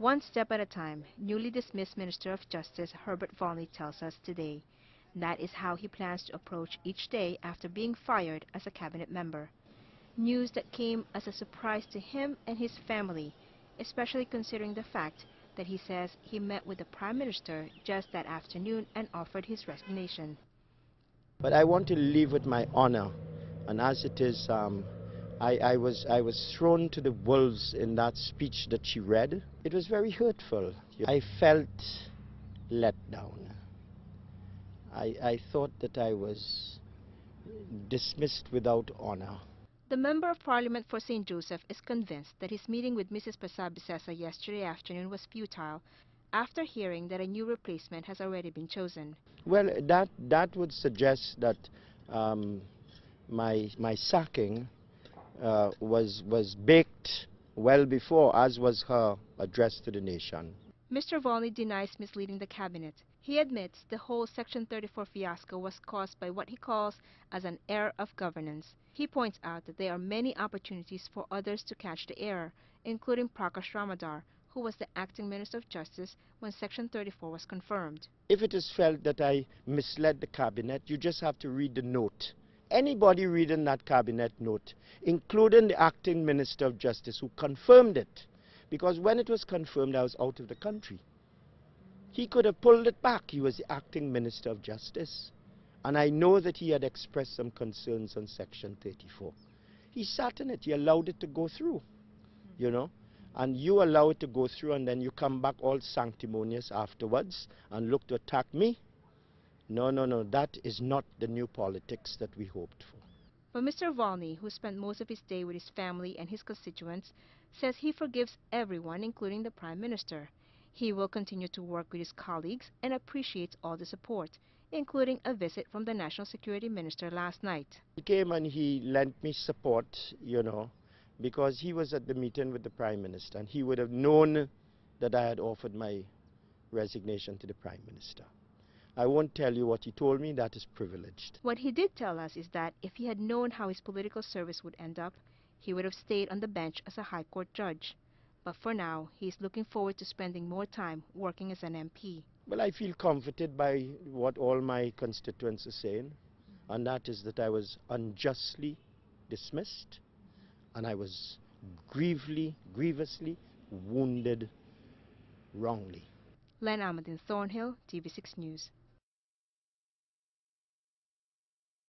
One step at a time, newly dismissed Minister of Justice Herbert Volney tells us today. That is how he plans to approach each day after being fired as a cabinet member. News that came as a surprise to him and his family, especially considering the fact that he says he met with the Prime Minister just that afternoon and offered his resignation. But I want to leave with my honor, and as it is, I was thrown to the wolves in that speech that she read. It was very hurtful. I felt let down. I thought that I was dismissed without honor. The Member of Parliament for St. Joseph is convinced that his meeting with Mrs. Pasabisesa yesterday afternoon was futile after hearing that a new replacement has already been chosen. Well, that would suggest that my sacking was baked well before, as was her address to the nation. Mr. Volney denies misleading the cabinet. He admits the whole Section 34 fiasco was caused by what he calls as an error of governance. He points out that there are many opportunities for others to catch the error, including Prakash Ramadar, who was the acting Minister of Justice when Section 34 was confirmed. If it is felt that I misled the cabinet, you just have to read the note. Anybody reading that cabinet note, including the acting Minister of Justice who confirmed it, because when it was confirmed I was out of the country. He could have pulled it back. He was the acting Minister of Justice. And I know that he had expressed some concerns on Section 34. He sat in it. He allowed it to go through, you know. And you allow it to go through and then you come back all sanctimonious afterwards and look to attack me. No, no, no. That is not the new politics that we hoped for. But Mr. Volney, who spent most of his day with his family and his constituents, says he forgives everyone, including the Prime Minister. He will continue to work with his colleagues and appreciates all the support, including a visit from the National Security Minister last night. He came and he lent me support, you know, because he was at the meeting with the Prime Minister and he would have known that I had offered my resignation to the Prime Minister. I won't tell you what he told me, that is privileged. What he did tell us is that if he had known how his political service would end up, he would have stayed on the bench as a High Court judge. But for now, he is looking forward to spending more time working as an MP. Well, I feel comforted by what all my constituents are saying, and that is that I was unjustly dismissed, and I was grievously wounded wrongly. Len Amadin Thornhill, TV6 News.